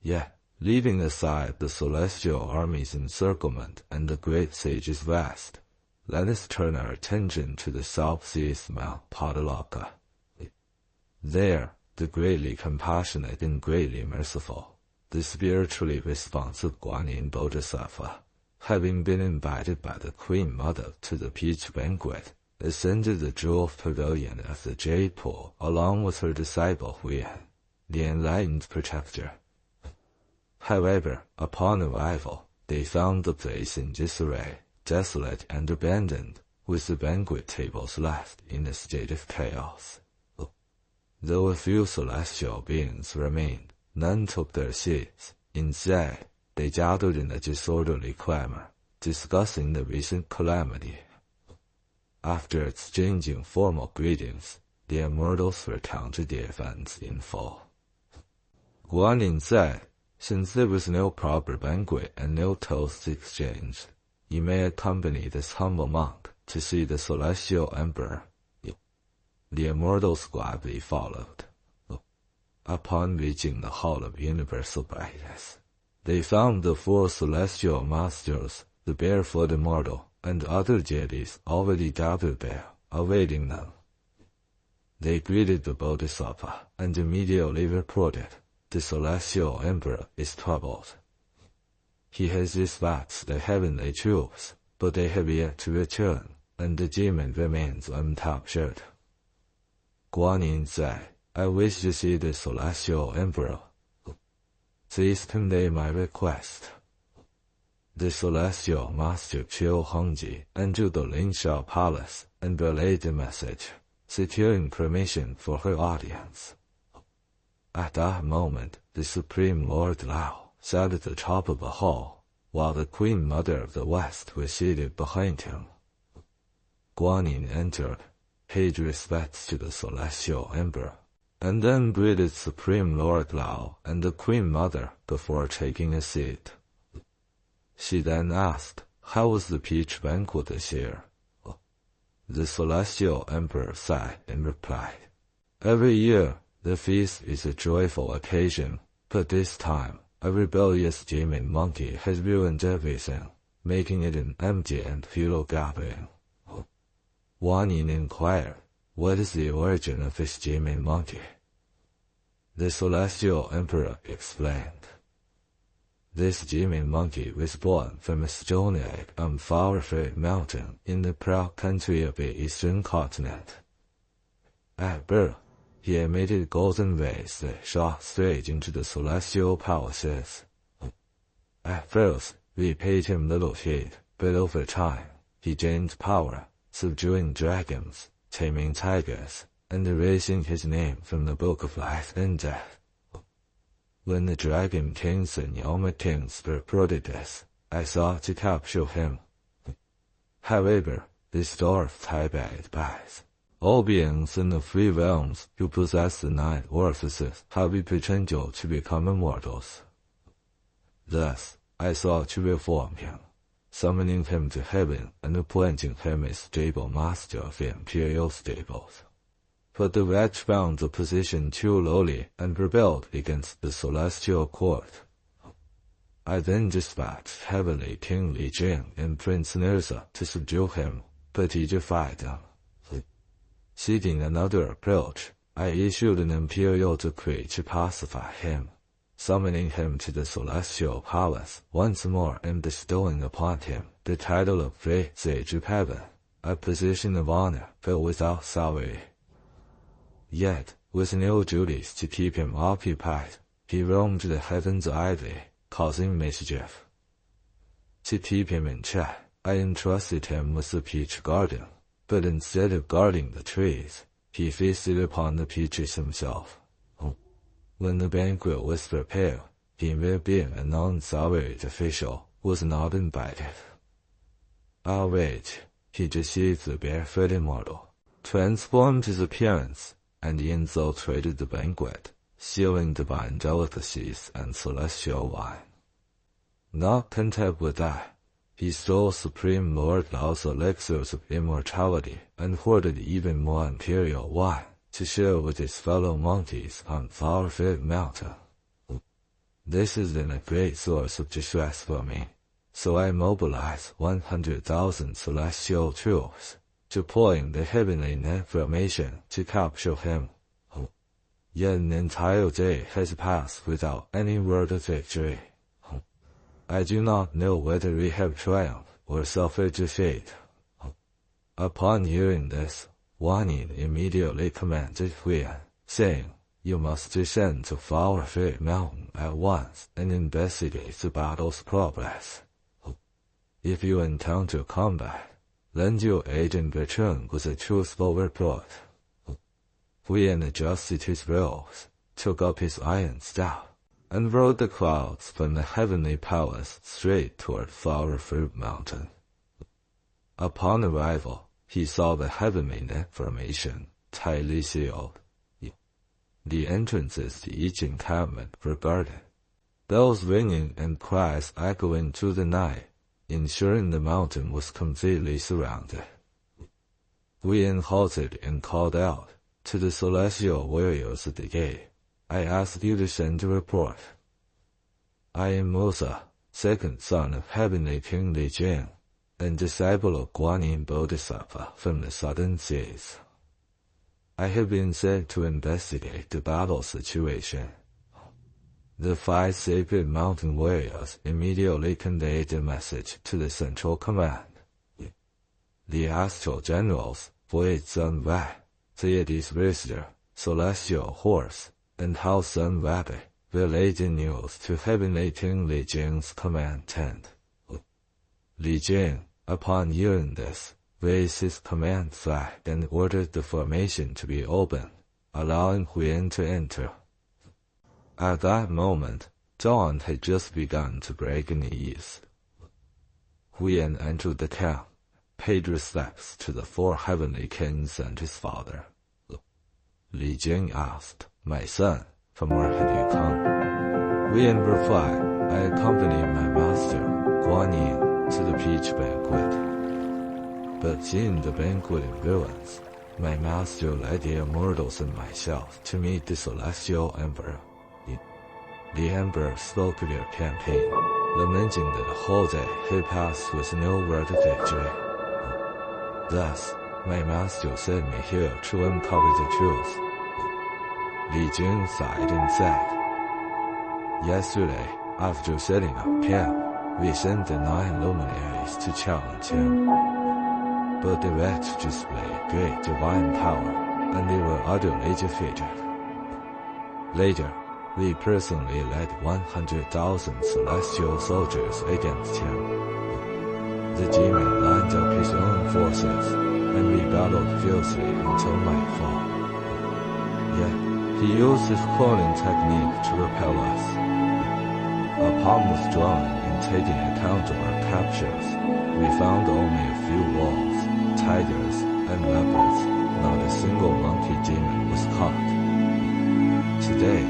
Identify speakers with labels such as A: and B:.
A: Yet, leaving aside the celestial army's encirclement and the great sages west, let us turn our attention to the southeast Mount Padalaka. There, the greatly compassionate and greatly merciful, the spiritually responsive Guanyin Bodhisattva, having been invited by the Queen Mother to the peach banquet, ascended the jeweled pavilion of the Jade Pool along with her disciple Huian, the enlightened protector. However, upon arrival, they found the place in disarray, desolate and abandoned, with the banquet tables left in a state of chaos. Though a few celestial beings remained, none took their seats. Instead, they gathered in a disorderly clamor, discussing the recent calamity. After exchanging formal greetings, the immortals recounted the events in full. Guanyin said, "Since there was no proper banquet and no toasts exchanged, you may accompany this humble monk to see the celestial emperor." The immortals gladly followed. Upon reaching the Hall of Universal Brightness, they found the four celestial masters, the barefoot immortal, and other deities already gathered there, awaiting them. They greeted the Bodhisattva and immediately reported, "The celestial emperor is troubled. He has dispatched the heavenly troops, but they have yet to return, and the demon remains uncaptured." Guanyin said, "I wish to see the celestial emperor. Please convey my request." The celestial master Qiu Hongji entered the Lingsha palace and relayed the message, securing permission for her audience. At that moment, the Supreme Lord Lao sat at the top of the hall, while the Queen Mother of the West was seated behind him. Guanyin entered, paid respects to the celestial emperor, and then greeted Supreme Lord Lao and the Queen Mother before taking a seat. She then asked, "How was the peach banquet this year?" The celestial emperor sighed and replied, "Every year, the feast is a joyful occasion, but this time, a rebellious demon monkey has ruined everything, making it an empty and futile gathering." Guanyin inquired, "What is the origin of this demon monkey?" The celestial emperor explained, "This demon monkey was born from a stone egg on Flowerfit Mountain in the proud country of the eastern continent. At birth, he emitted golden rays that shot straight into the celestial palaces. At first, we paid him little heed, but over time, he gained power, subduing dragons, taming tigers, and erasing his name from the Book of Life and Death. When the Dragon Kings and Yama Kings reported this, I sought to capture him. However, this dwarf Taibei advised, all beings in the three realms who possess the 9 orifices have the potential to become immortals. Thus, I sought to reform him, summoning him to heaven and appointing him as stable master of the imperial stables. But the wretch found the position too lowly and rebelled against the celestial court. I then dispatched Heavenly King Li Jing and Prince Nezha to subdue him, but he defied them. Seeking another approach, I issued an imperial decree to pacify him, summoning him to the celestial palace once more and bestowing upon him the title of Great Sage of Heaven, a position of honor but without salary. Yet, with no duties to keep him occupied, he roamed the heavens idly, causing mischief. To keep him in check, I entrusted him with the peach garden, but instead of guarding the trees, he feasted upon the peaches himself. When the banquet was prepared, he, being a non-salaried official, was not invited. Outraged, he deceived the barefoot immortal, transformed his appearance, and infiltrated the banquet, stealing divine delicacies and celestial wine. Not content with that, he stole Supreme Lord Lao's elixirs of immortality and hoarded even more imperial wine to share with his fellow monkeys on Flowerfit Mountain. This has been a great source of distress for me, so I mobilized 100,000 celestial troops, deploying the heavenly net formation to capture him. Yet an entire day has passed without any word of victory. I do not know whether we have triumphed or suffered defeat. Upon hearing this, Guan Yin immediately commanded Huian, saying, "You must descend to Flower Fig Mountain at once and investigate the battle's progress. If you encounter combat, lend your aid and return with a truthful report." Huian adjusted his robes, took up his iron staff, and rode the clouds from the heavenly palace straight toward Flower Fruit Mountain. Upon arrival, he saw the heavenly net formation tightly sealed. The entrances to each encampment were guarded, bells ringing and cries echoing through the night, ensuring the mountain was completely surrounded. Huiyan halted and called out to the celestial warriors at the gate, "I ask you to send a report. I am Musa, second son of Heavenly King Li Jing, and disciple of Guan Yin Bodhisattva from the southern seas. I have been sent to investigate the battle situation." The 5 sacred mountain warriors immediately conveyed the message to the central command. The astral generals, Void Sun Rat, Pleiades Visitor, Celestial Horse, and House Sun Rabbit, relayed the news to Heavenly King Li Jing's command tent. Li Jing, upon hearing this, raised his command flag and ordered the formation to be opened, allowing Huiyan to enter. At that moment, dawn had just begun to break in the east. Huiyan entered the camp, paid respects to the 4 heavenly kings and his father. Li Jing asked, "My son, from where have you come?" Huiyan replied, "I accompanied my master, Guan Yin, to the peach banquet. But seeing the banquet in ruins, my master led the immortals and myself to meet the celestial emperor. The emperor spoke of your campaign, lamenting that the whole day had passed with no word of victory. Thus, my master sent me here to uncover the truth." Li Jing sighed and said, "Yesterday, after setting up camp, we sent the 9 luminaries to challenge him. But the rats displayed great divine power, and they were utterly defeated. Later, we personally led 100,000 celestial soldiers against him. The demon lined up his own forces, and we battled fiercely until nightfall. Yet, he used his cloning technique to repel us. Upon withdrawing and taking account of our captures, we found only a few wolves, tigers, and leopards. Not a single monkey demon was caught. Today,